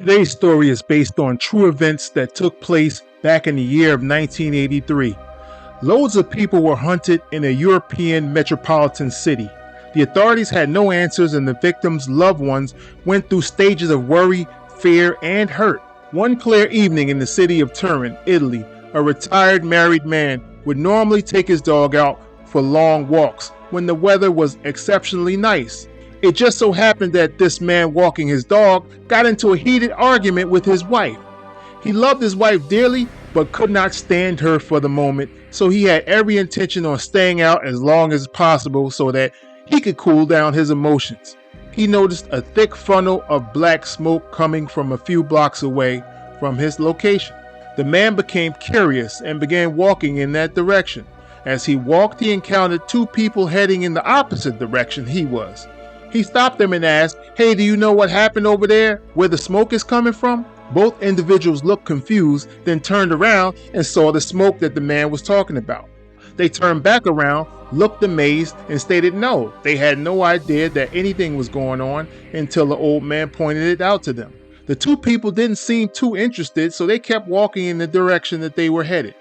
Today's story is based on true events that took place back in the year of 1983. Loads of people were hunted in a European metropolitan city. The authorities had no answers, and the victims' loved ones went through stages of worry, fear, and hurt. One clear evening in the city of Turin, Italy, a retired married man would normally take his dog out for long walks when the weather was exceptionally nice. It just so happened that this man walking his dog got into a heated argument with his wife. He loved his wife dearly, but could not stand her for the moment, so he had every intention on staying out as long as possible so that he could cool down his emotions. He noticed a thick funnel of black smoke coming from a few blocks away from his location. The man became curious and began walking in that direction. As he walked, he encountered two people heading in the opposite direction he was. He stopped them and asked, "Hey, do you know what happened over there, where the smoke is coming from?" Both individuals looked confused, then turned around and saw the smoke that the man was talking about. They turned back around, looked amazed, and stated no, they had no idea that anything was going on until the old man pointed it out to them. The two people didn't seem too interested, so they kept walking in the direction that they were headed.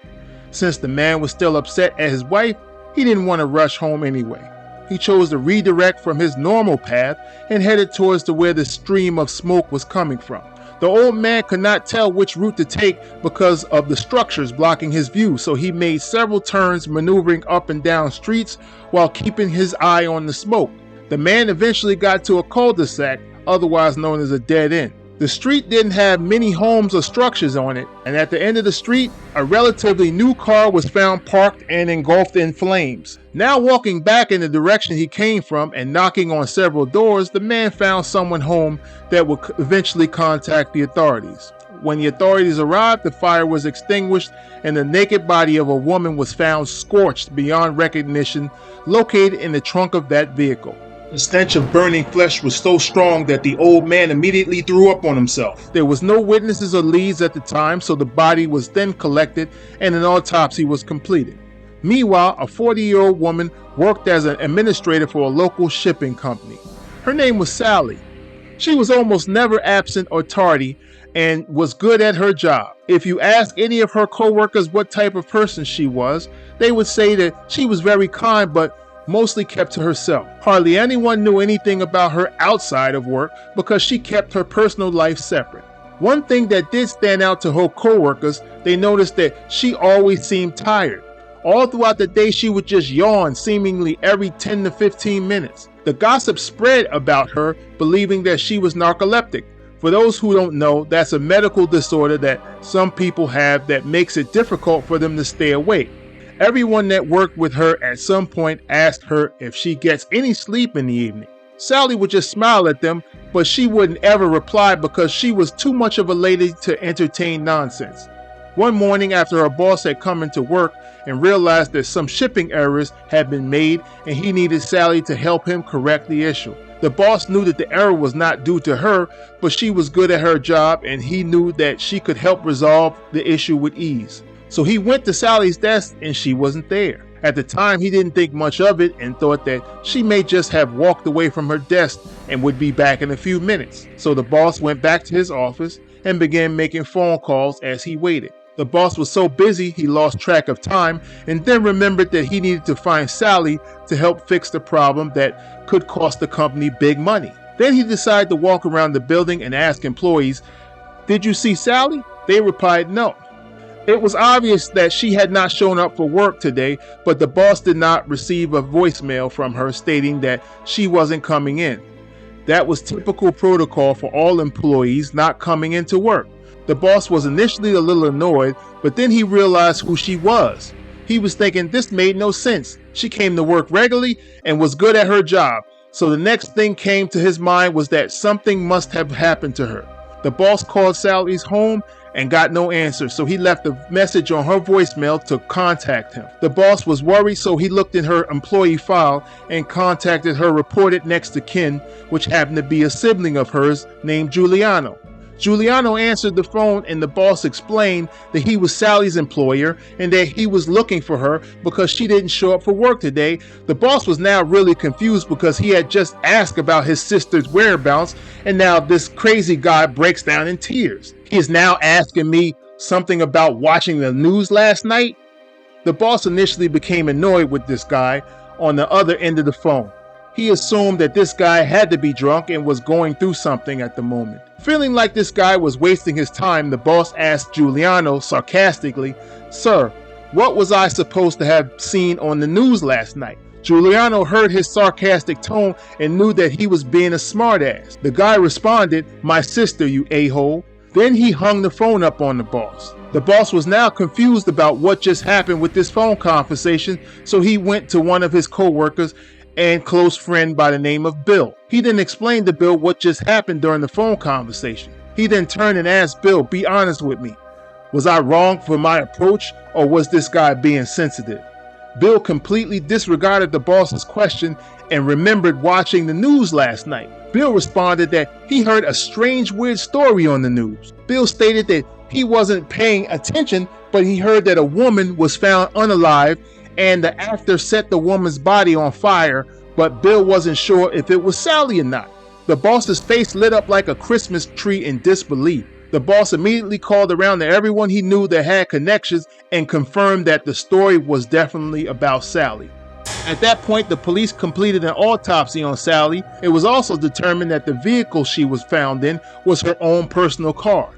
Since the man was still upset at his wife, he didn't want to rush home anyway. He chose to redirect from his normal path and headed towards where the stream of smoke was coming from. The old man could not tell which route to take because of the structures blocking his view, so he made several turns maneuvering up and down streets while keeping his eye on the smoke. The man eventually got to a cul-de-sac, otherwise known as a dead end. The street didn't have many homes or structures on it, and at the end of the street, a relatively new car was found parked and engulfed in flames. Now walking back in the direction he came from and knocking on several doors, the man found someone home that would eventually contact the authorities. When the authorities arrived, the fire was extinguished and the naked body of a woman was found scorched beyond recognition, located in the trunk of that vehicle. The stench of burning flesh was so strong that the old man immediately threw up on himself. There was no witnesses or leads at the time, so the body was then collected and an autopsy was completed. Meanwhile, a 40-year-old woman worked as an administrator for a local shipping company. Her name was Sally. She was almost never absent or tardy and was good at her job. If you ask any of her co-workers what type of person she was, they would say that she was very kind but mostly kept to herself. Hardly anyone knew anything about her outside of work because she kept her personal life separate. One thing that did stand out to her co-workers, they noticed that she always seemed tired. All throughout the day she would just yawn seemingly every 10 to 15 minutes. The gossip spread about her, believing that she was narcoleptic. For those who don't know, that's a medical disorder that some people have that makes it difficult for them to stay awake. Everyone that worked with her at some point asked her if she gets any sleep in the evening. Sally would just smile at them, but she wouldn't ever reply because she was too much of a lady to entertain nonsense. One morning after her boss had come into work and realized that some shipping errors had been made and he needed Sally to help him correct the issue. The boss knew that the error was not due to her, but she was good at her job and he knew that she could help resolve the issue with ease. So he went to Sally's desk and she wasn't there. At the time, he didn't think much of it and thought that she may just have walked away from her desk and would be back in a few minutes. So the boss went back to his office and began making phone calls as he waited. The boss was so busy he lost track of time and then remembered that he needed to find Sally to help fix the problem that could cost the company big money. Then he decided to walk around the building and ask employees, "Did you see Sally?" They replied no. It was obvious that she had not shown up for work today, but the boss did not receive a voicemail from her stating that she wasn't coming in. That was typical protocol for all employees not coming into work. The boss was initially a little annoyed, but then he realized who she was. He was thinking this made no sense. She came to work regularly and was good at her job. So the next thing came to his mind was that something must have happened to her. The boss called Sally's home and got no answer, so he left a message on her voicemail to contact him. The boss was worried, so he looked in her employee file and contacted her reported next of kin, which happened to be a sibling of hers named Giuliano. Giuliano answered the phone and the boss explained that he was Sally's employer and that he was looking for her because she didn't show up for work today. The boss was now really confused because he had just asked about his sister's whereabouts, and now this crazy guy breaks down in tears. He is now asking me something about watching the news last night. The boss initially became annoyed with this guy on the other end of the phone. He assumed that this guy had to be drunk and was going through something at the moment. Feeling like this guy was wasting his time, the boss asked Giuliano sarcastically, "Sir, what was I supposed to have seen on the news last night?" Giuliano heard his sarcastic tone and knew that he was being a smartass. The guy responded, "My sister, you a-hole." Then he hung the phone up on the boss. The boss was now confused about what just happened with this phone conversation, so he went to one of his co-workers and close friend by the name of Bill. He then explained to Bill what just happened during the phone conversation. He then turned and asked Bill, "Be honest with me. Was I wrong for my approach, or was this guy being sensitive?" Bill completely disregarded the boss's question and remembered watching the news last night. Bill responded that he heard a strange, weird story on the news. Bill stated that he wasn't paying attention, but he heard that a woman was found unalive and the actor set the woman's body on fire, but Bill wasn't sure if it was Sally or not. The boss's face lit up like a Christmas tree in disbelief. The boss immediately called around to everyone he knew that had connections and confirmed that the story was definitely about Sally. At that point, the police completed an autopsy on Sally. It was also determined that the vehicle she was found in was her own personal car.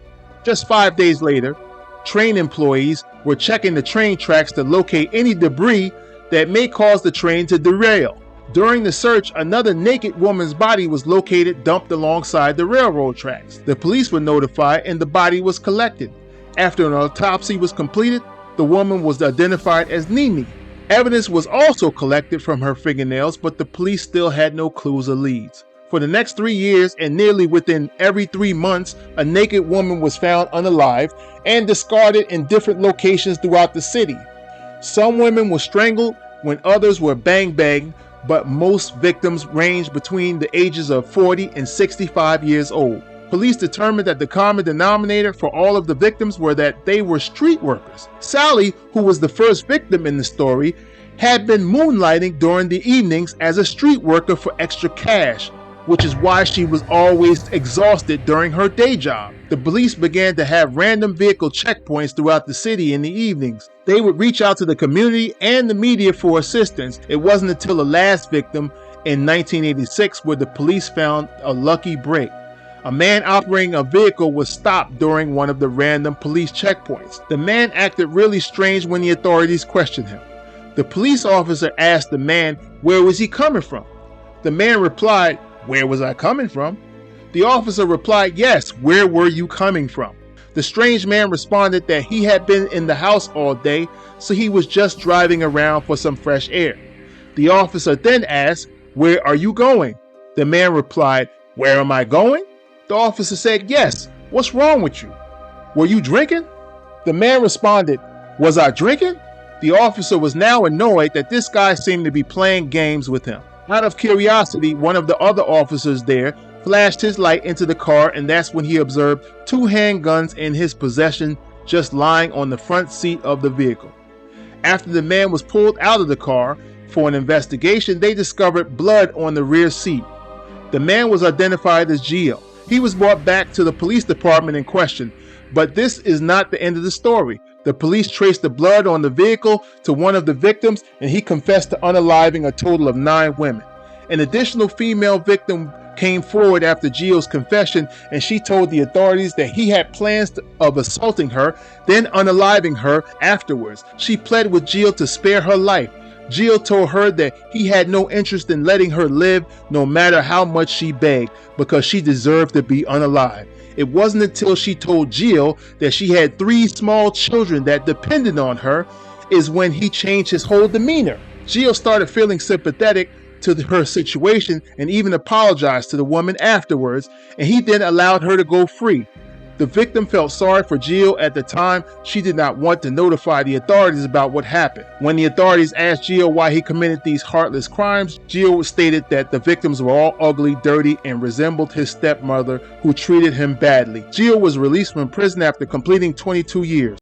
Just 5 days later, train employees were checking the train tracks to locate any debris that may cause the train to derail. During the search, another naked woman's body was located dumped alongside the railroad tracks. The police were notified and the body was collected. After an autopsy was completed, the woman was identified as Nini. Evidence was also collected from her fingernails, but the police still had no clues or leads. For the next 3 years, and nearly within every 3 months, a naked woman was found unalive and discarded in different locations throughout the city. Some women were strangled when others were bang-banged, but most victims ranged between the ages of 40 and 65 years old. Police determined that the common denominator for all of the victims were that they were street workers. Sally, who was the first victim in the story, had been moonlighting during the evenings as a street worker for extra cash, which is why she was always exhausted during her day job. The police began to have random vehicle checkpoints throughout the city in the evenings. They would reach out to the community and the media for assistance. It wasn't until the last victim in 1986 where the police found a lucky break. A man operating a vehicle was stopped during one of the random police checkpoints. The man acted really strange when the authorities questioned him. The police officer asked the man where was he coming from. The man replied, "Where was I coming from?" The officer replied, "Yes, where were you coming from?" The strange man responded that he had been in the house all day, so he was just driving around for some fresh air. The officer then asked, "Where are you going?" The man replied, "Where am I going?" The officer said, "Yes, what's wrong with you? Were you drinking?" The man responded, "Was I drinking?" The officer was now annoyed that this guy seemed to be playing games with him. Out of curiosity, one of the other officers there flashed his light into the car, and that's when he observed 2 handguns in his possession just lying on the front seat of the vehicle. After the man was pulled out of the car for an investigation, they discovered blood on the rear seat. The man was identified as Gio. He was brought back to the police department and questioned, but this is not the end of the story. The police traced the blood on the vehicle to one of the victims, and he confessed to unaliving a total of 9 women. An additional female victim came forward after Gio's confession, and she told the authorities that he had plans of assaulting her, then unaliving her afterwards. She pled with Gio to spare her life. Gio told her that he had no interest in letting her live, no matter how much she begged, because she deserved to be unalived. It wasn't until she told Gio that she had 3 small children that depended on her is when he changed his whole demeanor. Gio started feeling sympathetic to her situation and even apologized to the woman afterwards, and he then allowed her to go free. The victim felt sorry for Gio at the time. She did not want to notify the authorities about what happened. When the authorities asked Gio why he committed these heartless crimes, Gio stated that the victims were all ugly, dirty, and resembled his stepmother, who treated him badly. Gio was released from prison after completing 22 years.